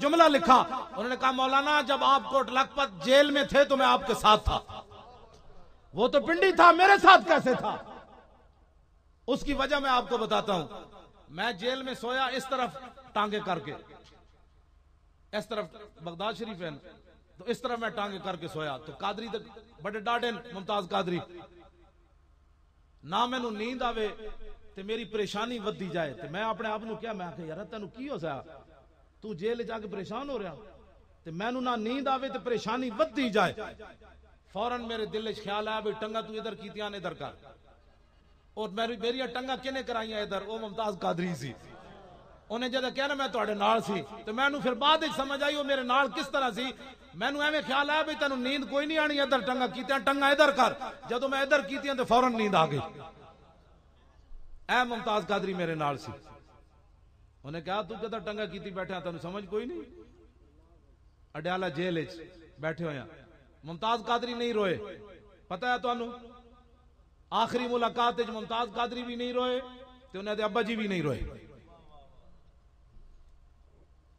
जुमला लिखा। उन्होंने कहा मौलाना जब आप कोट लखपत जेल में थे तो मैं आपके साथ था। वो तो पिंडी था, मेरे साथ कैसे था? उसकी वजह मैं आपको बताता हूं। मैं जेल में सोया इस तरफ टांगे करके, इस तरफ बगदाद शरीफ है तो इस तरफ मैं टांगे करके सोया। तो कादरी तक बड़े डाडे मुमताज कादरी ना मैनू नींद आवे ते मेरी परेशानी वधी जाए ते मैं अपने आप को क्या, मैं आखे यार तेन की हो सा, तू जेल जाके परेशान हो रहा ते मैनू ना नींद आवे ते परेशानी वधी जाए। फौरन मेरे दिल च ख्याल आया भी टंगा तू इधर कीतियां ने इधर कर। और मेरी टंगा किने कराइया इधर? वो मुमताज कादरी सी। उन्हें जब कहा ना मैं तुहाडे नाल सी तो मैनू फिर बाद समझ आई वो मेरे नाल किस तरह सी। मैनू एवं ख्याल आया भी तेन नींद कोई नहीं आनी, इधर टंगा कीतियां, टंगा इधर कर। जदों मैं इधर कीतियां तो फौरन नींद आ गई। ऐ मुमताज कादरी मेरे नाल सी। उन्हें कहा तू किधर टंगा कीती बैठा, तेन समझ कोई नहीं? अडयाला जेल बैठे होया। मुमताज कादरी नहीं रोए, पता है तुहानू? आखिरी मुलाकात मुमताज कादरी भी नहीं रोए ते उन्होंने अब्बा जी भी नहीं रोए।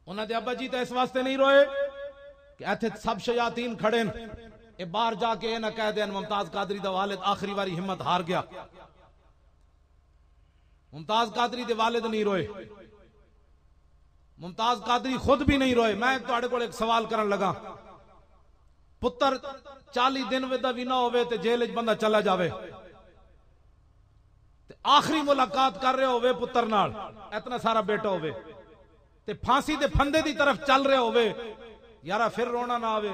उन्होंने अब्बा जी तो इस वास्ते नहीं रोए कि इत्थे सब शयातीन खड़े न, बाहर जाके ये ना कह देन मुमताज कादरी दा वालिद आखिरी बारी हिम्मत हार गया। मुमताज कादरी दे वालिद नहीं रोए, मुमताज कादरी खुद भी नहीं रोए। मैं तुहाडे कोल एक सवाल करन लगा, पुत्र 40 दिन भी ना होवे ते जेल च बंदा चला जावे, आखिरी मुलाकात कर रहे होवे पुत्र नाल, इतना सारा बेटा होवे ते फांसी दे फंदे दी तरफ चल रहे होवे, यारा फिर रोना ना आवे?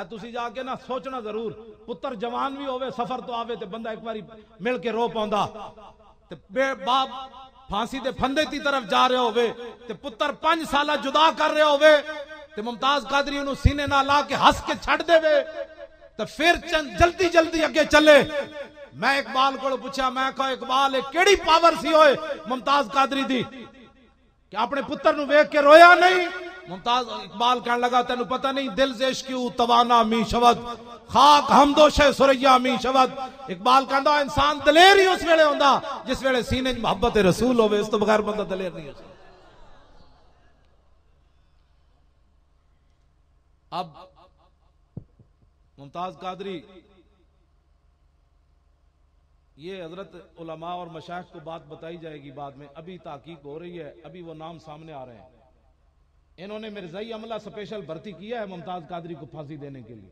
तुसी जाके ना सोचना जरूर। पुत्र जवान भी होवे, सफर तो आवे ते बंदा एक बारी मिल के रो पाउंदा। ते बाप फांसी दे फंदे दी तरफ जा रहे होवे ते पुत्र 5 साल जुदा कर रहे होवे ते मुमताज कादरी उन्होंने सीने ना ला के हंस के छड़ देवे तो फिर जल्दी जल्दी अगे चले। मैं इकबाल को पूछा, मैं कहा इकबाल केड़ी पावर सी होए मुमताज कादरी दी कि अपने पुत्र नु वेख के रोया नहीं? मुमताज इकबाल कहने लगा तेन पता नहीं दिल जेश क्यों तवाना मी शवद खाक हमदोशे सुरैया मी शवद। इकबाल कहता इंसान दलेर ही उस वेले होंदा जिस वेले सीने च मोहब्बत रसूल होवे, इस तो बगैर बंदा दलेर नहीं हो सकता। अब मुमताज कादरी, ये हजरत उलमा और मशाइख को बात बताई जाएगी बाद में, अभी ताकीक हो रही है, अभी वो नाम सामने आ रहे हैं। इन्होंने मिर्जाई अमला स्पेशल भर्ती किया है मुमताज कादरी को फांसी देने के लिए।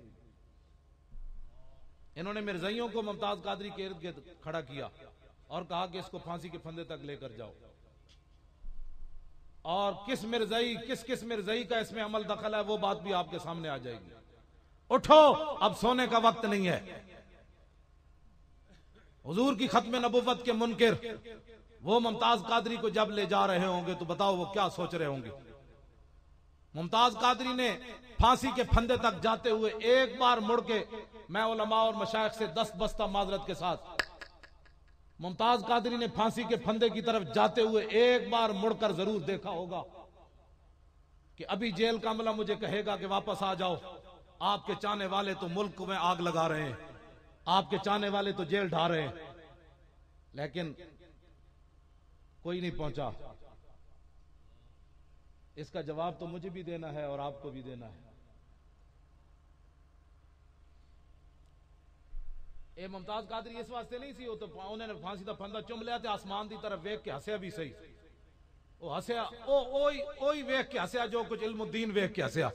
इन्होंने मिर्जाइयों को मुमताज कादरी के इर्द गिर्द खड़ा किया और कहा कि इसको फांसी के फंदे तक लेकर जाओ। और किस किस मिर्जाई का इसमें अमल दखल है वो बात भी आपके सामने आ जाएगी। उठो, अब सोने का वक्त नहीं है। हुजूर की खत्म नबुव्वत के मुनकिर वो मुमताज कादरी को जब ले जा रहे होंगे तो बताओ वो क्या सोच रहे होंगे। मुमताज कादरी ने फांसी के फंदे तक जाते हुए एक बार मुड़ के, मैं उलमा और मशाइख से 10 बस्ता माजरत के साथ, मुमताज कादरी ने फांसी के फंदे की तरफ जाते हुए एक बार मुड़कर जरूर देखा होगा कि अभी जेल का अमला मुझे कहेगा कि वापस आ जाओ, आपके चाहने वाले तो मुल्क में आग लगा रहे हैं, आपके चाहने वाले तो जेल ढा रहे हैं। लेकिन कोई नहीं पहुंचा। इसका जवाब तो मुझे भी देना है और आपको भी देना है। ये मुमताज कादरी इस वास्ते नहीं सी, तो उन्होंने फांसी का फंदा चुम लिया, आसमान की तरफ वेख के हंसया भी सही। वो हंसया ओई वेख के हंसया जो कुछ इल्मुद्दीन वेख के हंसया।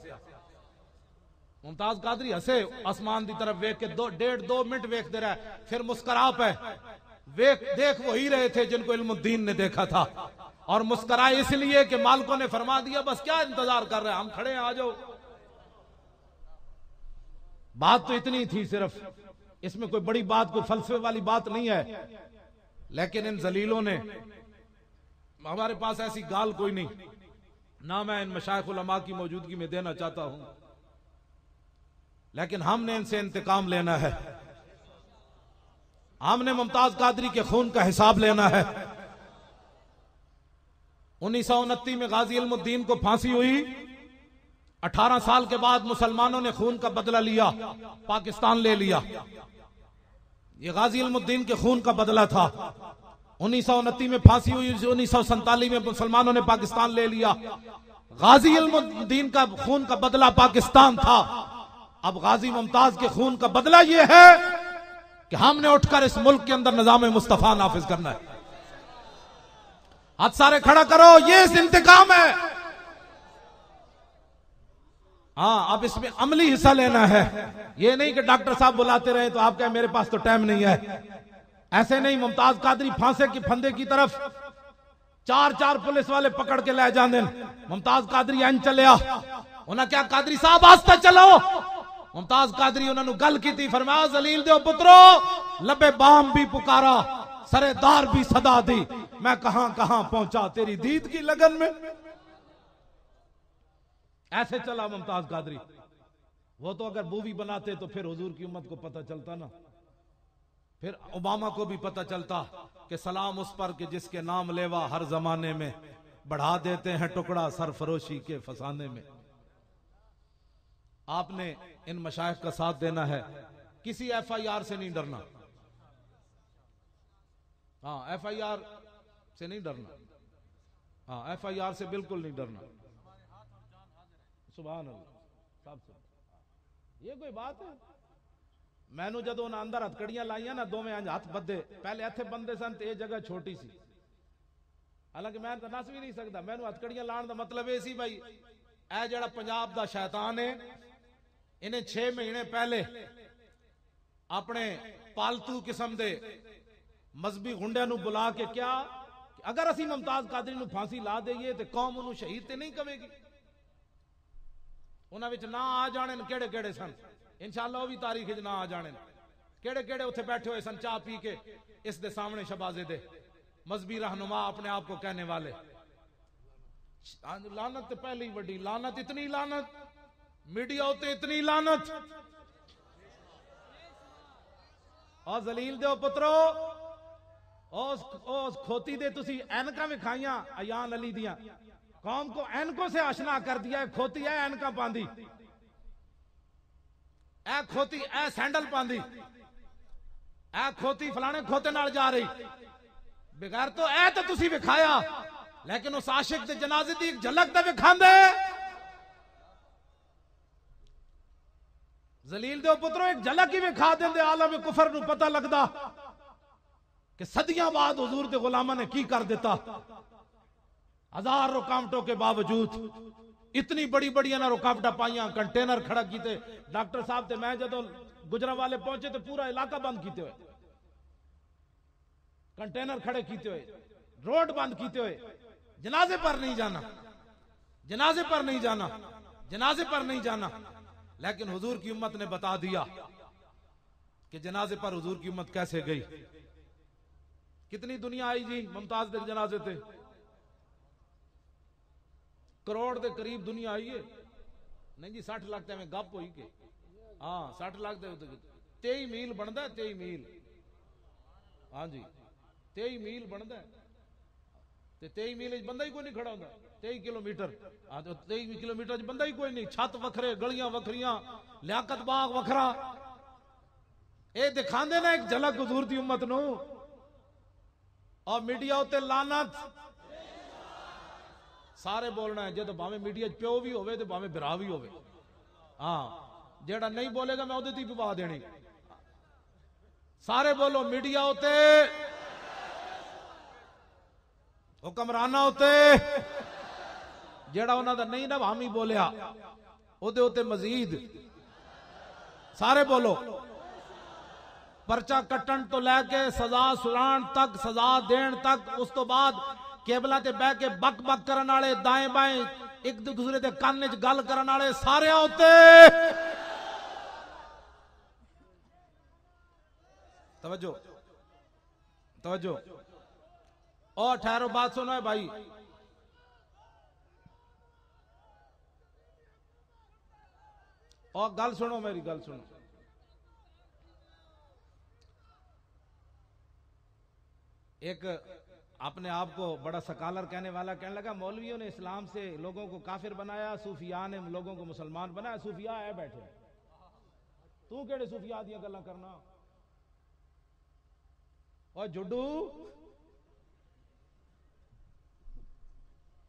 मुमताज कादरी हंसे आसमान की तरफ वेख के 1.5-2 मिनट वेखते रहे, फिर मुस्करा पे देख वो ही रहे थे जिनको इल्मुद्दीन ने देखा था। और मुस्कराए इसलिए कि मालिकों ने फरमा दिया बस क्या इंतजार कर रहे हैं, हम खड़े हैं, आ जाओ। बात तो इतनी थी सिर्फ, इसमें कोई बड़ी बात, कोई फलसफे वाली बात नहीं है। लेकिन इन जलीलों ने, हमारे पास ऐसी गाल कोई नहीं ना, मैं इन मशाइख उलमा की मौजूदगी में देना चाहता हूं, लेकिन हमने इनसे इंतकाम लेना है। हमने मुमताज कादरी के खून का हिसाब लेना है। 1929 में गाजी इल्मुद्दीन को फांसी हुई। 18 साल के बाद मुसलमानों ने खून का बदला लिया, पाकिस्तान ले लिया। ये गाजी इल्मुद्दीन के खून का बदला था। 1929 में फांसी हुई, 1947 में मुसलमानों ने पाकिस्तान ले लिया। गाजी इल्मुद्दीन का खून का बदला पाकिस्तान था। अब गाजी मुमताज के खून का बदला यह है कि हमने उठकर इस मुल्क के अंदर निजाम मुस्तफा नाफिज करना है। हाथ सारे खड़ा करो, ये इस इंतकाम है। हाँ, अब इसमें अमली हिस्सा लेना है। ये नहीं कि डॉक्टर साहब बुलाते रहे तो आप कहें मेरे पास तो टाइम नहीं है। ऐसे नहीं। मुमताज कादरी फांसे की फंदे की तरफ 4 पुलिस वाले पकड़ के ले जाने। मुमताज कादरी एन चलिया, उन्हें क्या कादरी साहब आस्ते चलो। मुमताज कादरी उन्होंने गल की थी, फरमाया जलील दो पुत्रो, लबे बाम भी पुकारा, सरेदार भी सदा दी, मैं कहां कहां पहुंचा तेरी दीद की लगन में। ऐसे चला मुमताज कादरी। वो तो अगर मूवी बनाते तो फिर हुजूर की उम्मत को पता चलता ना, फिर ओबामा को भी पता चलता कि सलाम उस पर कि जिसके नाम लेवा हर जमाने में, बढ़ा देते हैं टुकड़ा सरफरोशी के फसाने में। आपने इन मशाइख का साथ देना है। किसी FIR से नहीं डरना। हाँ, FIR से नहीं डरना। हाँ, FIR से बिल्कुल नहीं डरना। सुभान अल्लाह। साहब ये कोई बात है? मैनू जदों उन्हें अंदर हथकड़ियां लाइया ना, दोवें अंज हथ बदे, पहले इत्थे बंदे सन ते जगह छोटी सी, हालांकि मैं तो नस भी नहीं सकता। मैनू हथकड़ियां लाने का मतलब यह सी भाई ए जड़ा पंजाब दा शैतान है, इन्हें 6 महीने पहले अपने पालतू किस्म दे मजहबी गुंडिया नू बुला के क्या, अगर असी मुमताज कादरी नू फांसी ला दईए तो कौम उन्होंने शहीद ते नहीं कवेगी। उन्हां विच ना आ जाने केड़े केड़े सन, इंशाअल्लाह वो भी तारीख ना आ जाने। केड़े केड़े उत्थे बैठे हुए सन चाह पी के इस दे सामने शबाजे दे, मजहबी रहनुमा अपने आप को कहने वाले। लानत तो पहले ही बड़ी लानत, इतनी लानत मीडिया होते, इतनी लानत। और जलील दो पुत्रो, उस खोती दे तुसी ऐनका विखाइया अयान अली दिया, कौम को ऐनकों से आशना कर दिया। खोती है ऐनका पांदी, ए खोती ए सैंडल पांदी, ए खोती फलाने खोते नाल जा रही बगैर तो ए तो तुसी विखाया, लेकिन उस आशिक दे जनाजे दी एक झलक तो विखांदे। जलील दो पुत्रो, एक झलक ही विखा देंदे, आलम कुफर नू पता लगदा कि सदियां बाद हुजूर दे गुलामां ने की कर दिता। हजार रुकावटों के बावजूद इतनी बड़ी बड़ी ना रुकावट पाइया, कंटेनर खड़ा किते। डॉक्टर साहब ते मैं जदों गुजरांवाले पहुंचे तो पूरा इलाका बंद किते हुए, कंटेनर खड़े किते हुए, रोड बंद किते हुए। जनाजे पर नहीं जाना, जनाजे पर नहीं जाना, जनाजे पर नहीं जाना। लेकिन हुजूर की उम्मत ने बता दिया कि जनाजे पर हुजूर की उम्मत कैसे गई। कितनी दुनिया आई जी मुमताज के जनाजे थे, करोड़ के करीब दुनिया आई है। नहीं जी 60 लाख में गप हुई के, हाँ 60 लाख 23 मील बनता है, 23 मील। हाँ जी 23 मील बनता है, 23 मील बंदा ही कोई नहीं खड़ा होता। 23 किलोमीटर, हाँ तो 23 किलोमीटर बंदा ही कोई नहीं। छत वखरे, गलियां वखरियां, लियाकत बाग वखरा। ये दिखाते ना एक झलक हुजूर दी उम्मत नू। और मीडिया उत्ते लानत सारे बोलना है, जो भावे मीडिया प्यो भी होवे तो भावे बिरा भी होवे। हाँ जेड़ा नहीं बोलेगा मैं उहदे ती विवाह देनी। सारे बोलो मीडिया होते, हुक्मराना होते, जेड़ा उन्हां दा नहीं ना हामी बोलिया उहदे उत्ते मजीद। सारे बोलो परचा कट्टन तो लैके सजा सुनाण तक, सजा देण तक, उस तो बाद केबला ते बह के बक बक करन वाले, दाएं बाएं एक दूसरे दे कान च गल करन वाले सारे होते। तवज्जो तवज्जो। और ठहरो बात सुनो है भाई, और गल सुनो, मेरी गल सुनो। एक अपने आप को बड़ा सकालर कहने वाला कहने लगा मौलवियों ने इस्लाम से लोगों को काफिर बनाया, सूफिया ने लोगों को मुसलमान बनाया। सूफिया है बैठे, तू केड़े सूफिया दियां गल्लां करना। और जुड्डू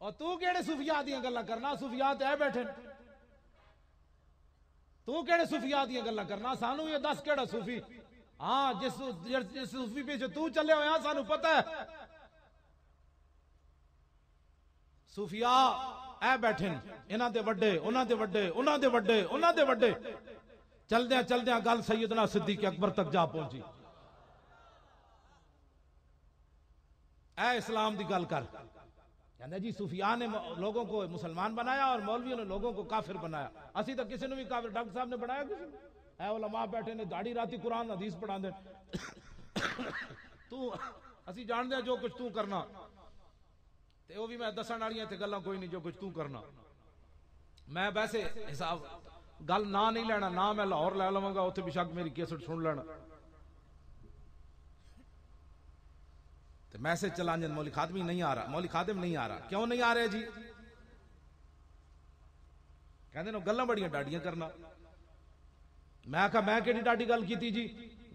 और तू केड़े सूफिया दी गल्लां करना, सूफिया ते बैठे, तू केड़े सूफिया दी गल्लां करना, सानू ये दस केड़ा सूफी। हाँ जिस सूफी पीछे तू चले होया सानू पता है। सूफिया ऐ बैठे इन्हां दे वड्डे, उन्हां दे वड्डे, उन्हां दे वड्डे, उन्हां दे वड्डे, चलदे चलदे गल सैयदना सिद्दीक अकबर तक जा पहुंची। ऐ इस्लाम दी गल कर, कहते जी सूफिया ने लोगों को मुसलमान बनाया और मौलवियों ने लोगों को काफिर बनाया। असी तो किसी ने भी काफिर, डॉक्टर साहब ने बनाया किसी ने? ऐ उलमा बैठे ने दाढ़ी राती कुरान हदीस पढ़ा दे। तू असी जानते हैं जो कुछ तू करना, ते वो भी मैं दसन वाली इत्थे गल्लां कोई नहीं, जो कुछ तू करना। मैं वैसे हिसाब गल ना नहीं लेना, ना मैं लाहौर लै लवांगा, उत्थे बेशक मेरी कैसेट सुन लेना। तो मैसेज चलाने मौली खादमी नहीं आ रहा, मौली खादिम नहीं आ रहा। क्यों नहीं आ रहे जी? कहते ना गल्लां बड़ियां डाडियां करना। मैं आखा मैं केड़ी डाडी गल की जी?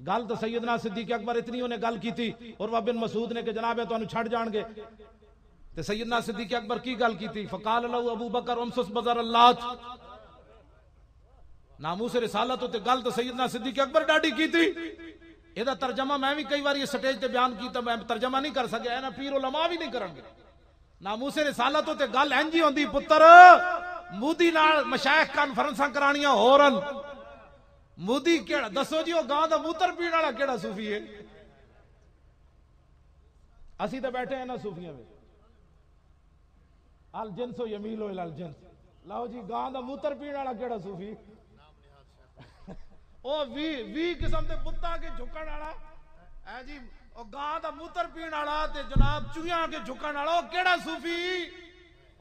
गल तो सैयदना सिद्दीक अकबर इतनी उन्हें गल की थी और वह बिन मसूद ने कि जनाब है तुहानू छड़ जाणगे। ते सैयदना सिद्दीक अकबर की गल की थी? फकाल लहू अबू बकर उमसुस बज़र अल्लाह, नामूस रिसालत होते गल तो सैयदना सिद्दीक अकबर डाडी की थी। ਇਹਦਾ ਤਰਜਮਾ मैं भी कई बार ये स्टेज ते बयान किया, मैं तर्जमा नहीं कर सकिया, ना पीर उलमा भी नहीं करेंगे। नामूसे रिसालत ते गल इंज ही होंदी पुत्र, मोदी नाल मशाइख कॉन्फ्रेंसां करानियां होरन। मोदी केड़ा दसो जी, गां दा मूत्र पीण वाला केड़ा सूफी है? असी तो बैठे हैं ना सूफियां में, अल जिन्सो यमीलो इल जिन्स। लाओ जी गां दा मूत्र पीण वाला केड़ा सूफी? भी किस्म के बुत्ता के झुकण वाला है जी, गां दा मूत्र पीण वाला ते जनाब चूहियां के झुकण वाला केड़ा सूफी?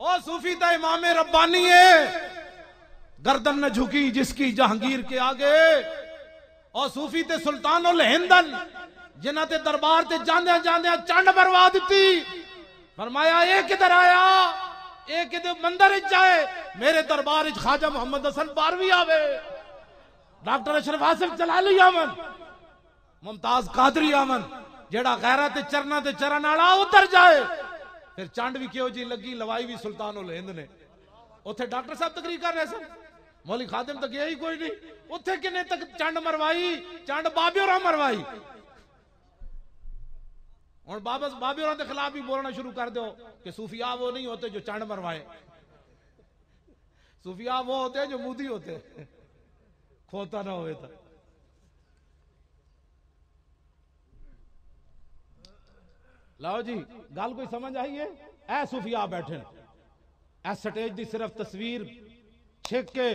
ओ सूफी तो इमाम रब्बानी है, गर्दन न झुकी जिसकी जहांगीर के आगे। और सूफी ते सुल्तान उल हिंदन जिन्हां ते दरबार ते जांदे जांदे चंड बरवा दी। फरमाया ये किधर आया, ये किधर मंदिर जाए, मेरे दरबार ख्वाजा मोहम्मद हसन बारवी आवे, डॉक्टर अशरफ आसिफ जलाली आवन, मुमताज कादरी आवन, जेड़ा गैरत चरना ते चरण वाला उतर जाए। फिर चंड भी क्यों जी लगी, लवाई भी सुल्तान उल हिंद ने। उत्थे डॉक्टर साहब तकरीर कर रहे सन, मौली खादिम तो गया ही कोई नहीं। उत्थे किन्ने तक चंड मरवाई? चंड बाबे होरां मरवाई। हुण बाबे होरां के खिलाफ भी बोलना शुरू कर दो कि सूफिया वो नहीं होते जो चंड मरवाए, सूफिया वो होते जो मुदी होते, खोता ना होए तो। लाओ जी गल कोई समझ आई है? ऐ सूफिया बैठे ऐ स्टेज की सिर्फ तस्वीर छिक के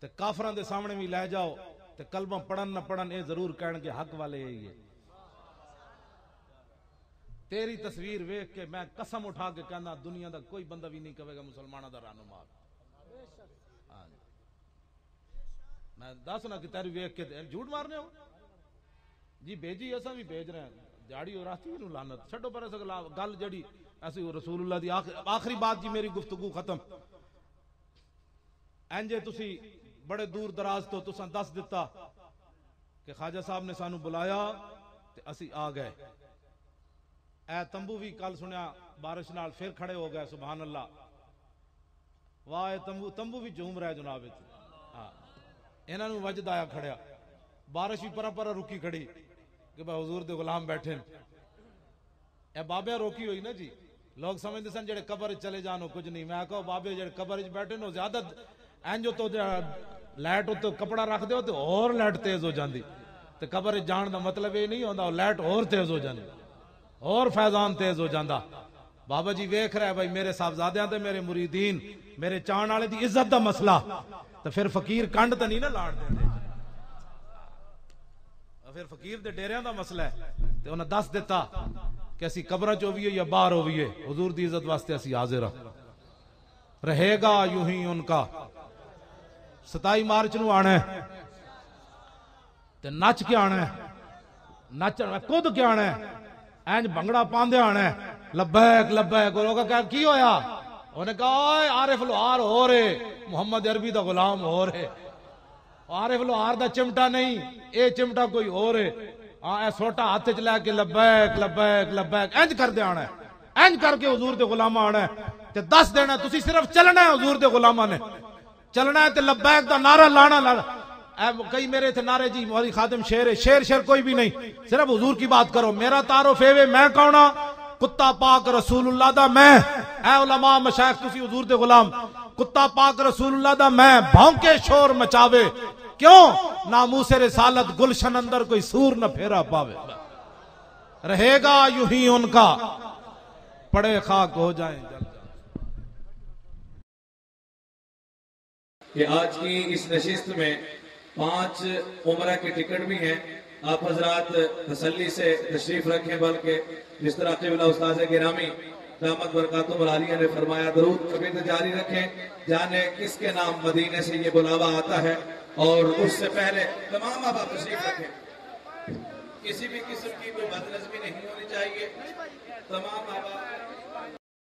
ते काफरां दे सामने भी लै जाओ ते कलमा पढ़न ना पढ़न, ये जरूर कहणगे हक वाले यही है। तेरी तस्वीर वेख के मैं कसम उठा के कहना दुनिया का कोई बंदा भी नहीं कहेगा मुसलमानों का रहनुमा। मैं दस ना कि तेरी वेख के झूठ मारने हो जी, भेजी असा भी भेज रहे हैं, दिहाड़ी और रास्ते नूं लानत छड्डो पर गल जड़ी ऐसी रसूलुल्लाह दी आखिरी बात जी मेरी गुफ्तगू खत्म। इंजे तुसी बड़े दूर दराज तो तुसां दस दिता कि ख्वाजा साहब ने सानू बुलाया ते असी आ गए। ऐ तंबू भी कल सुनिया बारिश नाल फिर खड़े हो गए, सुभान अल्लाह, वाह तंबू भी झूम रहा है जनाब। हाँ इन्हां नूं वजद आया खड़िया, बारिश भी परा परा रुकी खड़ी कि भाई हुजूर दे गुलाम बैठे। ए बाबे रोकी हुई ना जी, लोग समझते सन जेड़े कबर चले जानो कुछ नहीं। मैं कहो बाबे जेड़े कबर बैठे नो ज्यादा इंज तो लाइट उत्ते कपड़ा रख दो तो और लाइट तेज हो जाती, तो कबर जान का मतलब ये नहीं होता लाइट और तेज हो जाती और फैजान तेज हो जाता। बाबा जी वेख रहा है भाई मेरे साहबजादियां ते मेरे मुरीदीन मेरे चाहण वाले दी इज्जत का मसला, तो फिर फकीर कंड तो नहीं ना लाड़ देंगे, फिर फकीर दे डेरिया का मसला है। तो उन्हें दस दिता कि असी कबर च होवीए या बाहर होवीए, हुजूर दी इज्जत वास्ते असी हाजिर रहेगा यूं ही उनका। 27 मार्च नूं आना ते नच के आना, नच कुद के आना, इंज भंगड़ा पांदे आना, लब्बैक लब्बैक। लोग कहा की होया? उन्हें कहा आरिफ लोहार हो रहे, मुहम्मद अरबी दा गुलाम हो रहे। आरिफ लोहार दा चिमटा नहीं, ये चिमटा कोई और है। हाँ सोटा हाथ च लैके लब्बैक लब्बैक लब्बैक इंज कर दे आना। इंज करके हुजूर दे गुलामा आना है ते दस देना तुसी सिर्फ चलना है हुजूर दे गुलामा ने चलना है ते लब्बैक दा नारा लाना कई मेरे थे नारे जी मौली खादिम शेर है शेर कोई भी नहीं सिर्फ हुजूर की बात करो मेरा तारुफ है मैं कौन कुत्ता पाक रसूलुल्लाह दा मैं ऐ उलमा मशाइख तुसी हुजूर दे गुलाम कुत्ता पाक रसूलुल्लाह दा मैं भौंके शोर मचावे क्यों नामूसे रिसालत गुलशन अंदर कोई सूर न फेरा पावे रहेगा यूं ही उनका पड़े खाक हो जाए। कि आज की इस नशिस्त में 5 उम्रा के टिकट भी हैं। आप हजरात तसल्ली से तशरीफ रखें बल्कि जिस तरह क़िबला उस्ताद गिरामी दामत बरकातुहुम आलिया ने फरमाया दरूद कभी तो जारी रखें जाने किसके नाम मदीने से ये बुलावा आता है और उससे पहले तमाम आप तशरीफ रखें किसी भी किस्म की कोई बदनज़मी नहीं होनी चाहिए तमाम